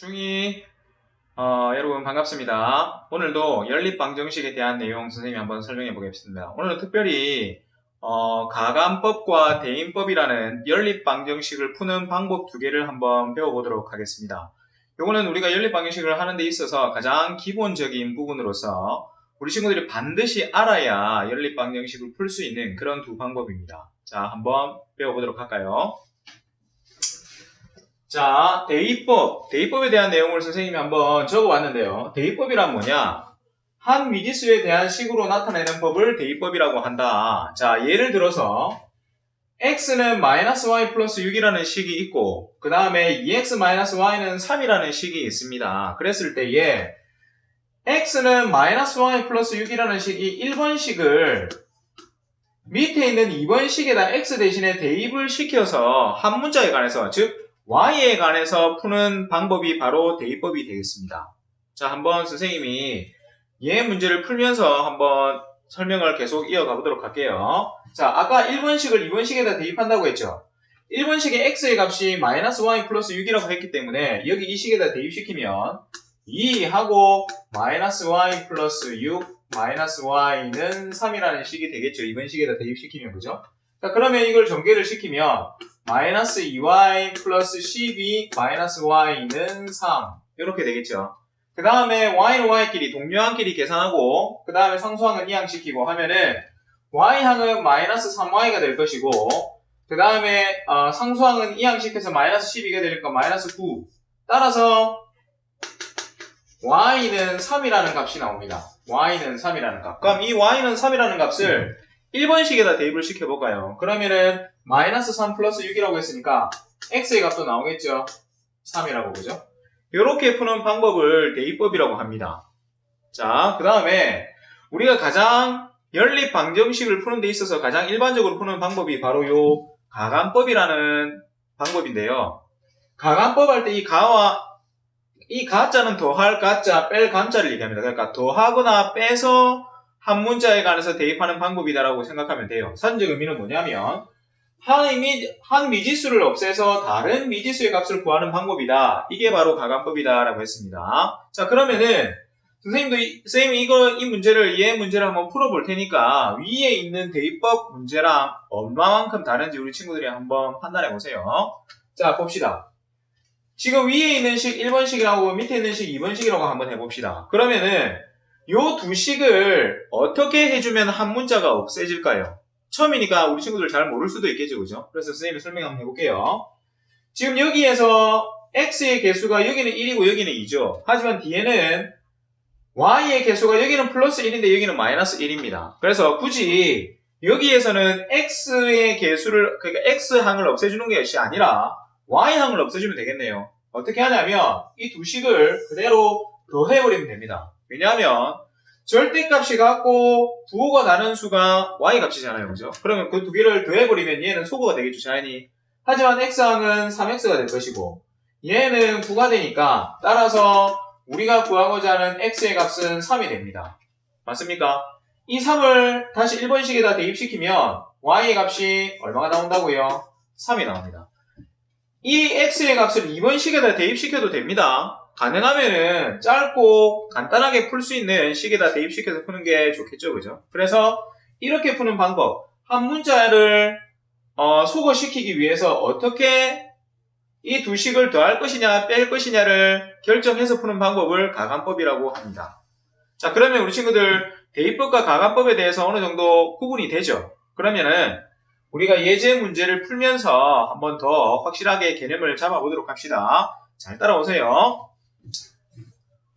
중2 여러분 반갑습니다. 오늘도 연립방정식에 대한 내용 선생님이 한번 설명해 보겠습니다. 오늘은 특별히 가감법과 대인법이라는 연립방정식을 푸는 방법 두 개를 한번 배워보도록 하겠습니다. 요거는 우리가 연립방정식을 하는 데 있어서 가장 기본적인 부분으로서 우리 친구들이 반드시 알아야 연립방정식을 풀 수 있는 그런 두 방법입니다. 자, 한번 배워보도록 할까요? 자, 대입법에 대한 내용을 선생님이 한번 적어왔는데요. 대입법이란 뭐냐? 한 미지수에 대한 식으로 나타내는 법을 대입법이라고 한다. 자, 예를 들어서 x는 -y 플러스 6이라는 식이 있고 그 다음에 2x-y는 3이라는 식이 있습니다. 그랬을 때에 x는 -y 플러스 6이라는 식이 1번식을 밑에 있는 2번식에다 x 대신에 대입을 시켜서 한 문자에 관해서, 즉 y에 관해서 푸는 방법이 바로 대입법이 되겠습니다. 자, 한번 선생님이 얘 문제를 풀면서 한번 설명을 계속 이어가 보도록 할게요. 자, 아까 1번식을 2번식에다 대입한다고 했죠. 1번식의 x의 값이 -y 플러스 6이라고 했기 때문에 여기 이 식에다 대입시키면 2하고 -y 플러스 6 -y는 3이라는 식이 되겠죠. 2번식에다 대입시키면, 그죠? 자, 그러면 이걸 전개를 시키면 -2y 플러스 12 -y는 3 이렇게 되겠죠. 그 다음에 y는 y끼리 동료항끼리 계산하고 그 다음에 상수항은 이항시키고 하면은 y항은 -3y가 될 것이고 그 다음에 상수항은 이항시켜서 -12가 되니까 -9. 따라서 y는 3이라는 값이 나옵니다. y는 3이라는 값. 그럼 이 y는 3이라는 값을 1번식에다 대입을 시켜볼까요? 그러면은 -3 플러스 6이라고 했으니까 x의 값도 나오겠죠? 3이라고, 그죠? 이렇게 푸는 방법을 대입법이라고 합니다. 자, 그 다음에 우리가 가장 연립방정식을 푸는 데 있어서 가장 일반적으로 푸는 방법이 바로 요 가감법이라는 방법인데요. 가감법 할 때 이 가자는 더할 가자, 뺄 감자를 얘기합니다. 그러니까 더하거나 빼서 한 문자에 관해서 대입하는 방법이다라고 생각하면 돼요. 사전적 의미는 뭐냐면 한 미지수를 없애서 다른 미지수의 값을 구하는 방법이다. 이게 바로 가감법이다라고 했습니다. 자, 그러면은 선생님이 이 문제를 얘 문제를 한번 풀어볼 테니까 위에 있는 대입법 문제랑 얼마만큼 다른지 우리 친구들이 한번 판단해 보세요. 자, 봅시다. 지금 위에 있는 식 1번식이라고 밑에 있는 식 2번식이라고 한번 해봅시다. 그러면은 요 두 식을 어떻게 해주면 한 문자가 없애질까요? 처음이니까 우리 친구들 잘 모를 수도 있겠죠, 그죠? 그래서 선생님이 설명 한번 해볼게요. 지금 여기에서 x의 개수가 여기는 1이고 여기는 2죠. 하지만 뒤에는 y의 개수가 여기는 플러스 1인데 여기는 마이너스 1입니다. 그래서 굳이 여기에서는 x의 개수를, 그러니까 x항을 없애주는 것이 아니라 y항을 없애주면 되겠네요. 어떻게 하냐면 이 두 식을 그대로 더해버리면 됩니다. 왜냐하면 절대값이 같고 부호가 나는 수가 y값이잖아요, 그죠? 그러면 그 두 개를 더해버리면 얘는 소거가 되겠죠, 자연히. 하지만 x항은 3x가 될 것이고 얘는 9가 되니까 따라서 우리가 구하고자 하는 x의 값은 3이 됩니다. 맞습니까? 이 3을 다시 1번식에다 대입시키면 y의 값이 얼마가 나온다고요? 3이 나옵니다. 이 x의 값을 2번식에다 대입시켜도 됩니다. 가능하면은 짧고 간단하게 풀 수 있는 식에다 대입시켜서 푸는 게 좋겠죠, 그죠? 그래서 이렇게 푸는 방법, 한 문자를 소거시키기 위해서 어떻게 이 두 식을 더할 것이냐 뺄 것이냐를 결정해서 푸는 방법을 가감법이라고 합니다. 자, 그러면 우리 친구들 대입법과 가감법에 대해서 어느 정도 구분이 되죠? 그러면은 우리가 예제 문제를 풀면서 한번 더 확실하게 개념을 잡아보도록 합시다. 잘 따라오세요.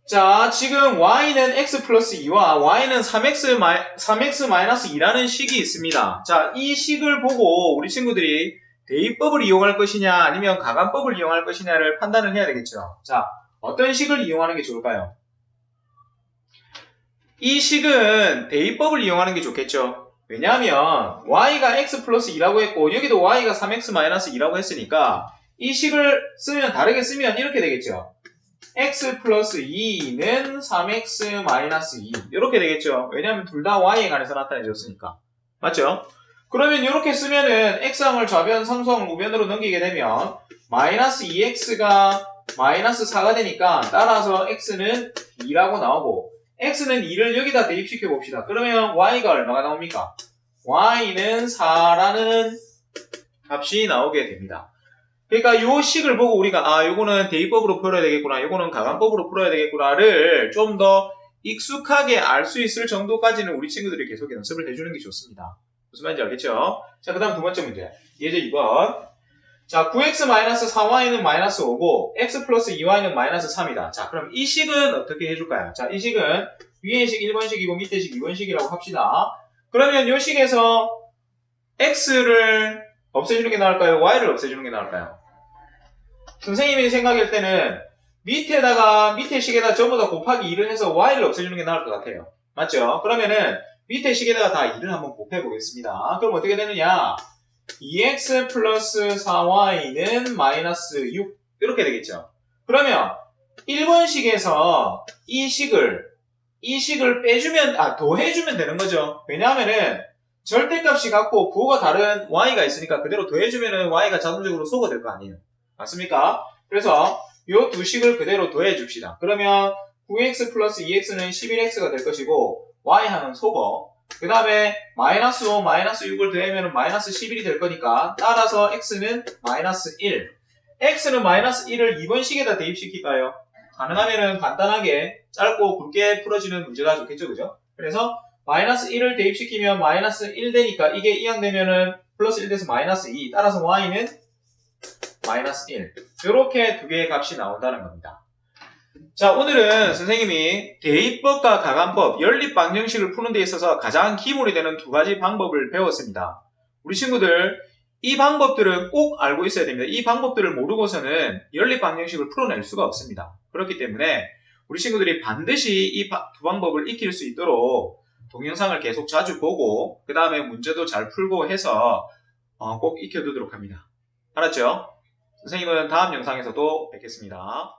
자, 지금 y는 x 플러스 2와 y는 3x 마이너스 2라는 식이 있습니다. 자, 이 식을 보고 우리 친구들이 대입법을 이용할 것이냐 아니면 가감법을 이용할 것이냐를 판단을 해야 되겠죠. 자, 어떤 식을 이용하는 게 좋을까요? 이 식은 대입법을 이용하는 게 좋겠죠. 왜냐하면 y가 x 플러스 2라고 했고 여기도 y가 3x 마이너스 2라고 했으니까 이 식을 다르게 쓰면 이렇게 되겠죠. x 플러스 2는 3x 마이너스 2 이렇게 되겠죠. 왜냐하면 둘 다 y에 관해서 나타내줬으니까. 맞죠? 그러면 이렇게 쓰면은 x항을 좌변, 상수항을 우변으로 넘기게 되면 마이너스 2x가 마이너스 4가 되니까 따라서 x는 2라고 나오고 x는 2를 여기다 대입시켜 봅시다. 그러면 y가 얼마가 나옵니까? y는 4라는 값이 나오게 됩니다. 그러니까 요 식을 보고 우리가 요거는 대입법으로 풀어야 되겠구나, 요거는 가관법으로 풀어야 되겠구나를 좀 더 익숙하게 알 수 있을 정도까지는 우리 친구들이 계속 연습을 해주는 게 좋습니다. 무슨 말인지 알겠죠? 자, 그 다음 두 번째 문제. 예제 2번. 자, 9x-4y는 마이너스 5고 x 플러스 2y는 마이너스 3이다. 자, 그럼 이 식은 어떻게 해줄까요? 자, 이 식은 위의 식 1번식이고 밑에 식 2번식이라고 합시다. 그러면 이 식에서 x를 없애주는 게 나을까요? y를 없애주는 게 나을까요? 선생님이 생각할 때는 밑에 식에다 전부 다 곱하기 2를 해서 y를 없애주는 게 나을 것 같아요. 맞죠? 그러면은 밑에 식에다가 다 2를 한번 곱해 보겠습니다. 그럼 어떻게 되느냐? 2x 플러스 4y는 마이너스 6 이렇게 되겠죠. 그러면 1번식에서 이 식을 빼주면 더해주면 되는 거죠. 왜냐하면은 절대값이 같고 부호가 다른 y가 있으니까 그대로 더해주면은 y가 자동적으로 소거 될 거 아니에요. 맞습니까? 그래서 요 두 식을 그대로 더해줍시다. 그러면 9x 플러스 2x는 11x가 될 것이고 y하는 소거, 그 다음에 마이너스 5, 마이너스 6을 더하면 마이너스 11이 될 거니까 따라서 x는 마이너스 1. x는 마이너스 1을 2번식에다 대입시킬까요? 가능하면은 간단하게 짧고 굵게 풀어지는 문제가 좋겠죠, 그죠? 그래서 마이너스 1을 대입시키면 마이너스 1 되니까 이게 이항되면은 플러스 1 돼서 마이너스 2. 따라서 y는 마이너스 1. 이렇게 두 개의 값이 나온다는 겁니다. 자, 오늘은 선생님이 대입법과 가관법, 연립방정식을 푸는 데 있어서 가장 기본이 되는 두 가지 방법을 배웠습니다. 우리 친구들 이 방법들은 꼭 알고 있어야 됩니다. 이 방법들을 모르고서는 연립방정식을 풀어낼 수가 없습니다. 그렇기 때문에 우리 친구들이 반드시 이 두 방법을 익힐 수 있도록 동영상을 계속 자주 보고 그 다음에 문제도 잘 풀고 해서 꼭 익혀두도록 합니다. 알았죠? 선생님은 다음 영상에서도 뵙겠습니다.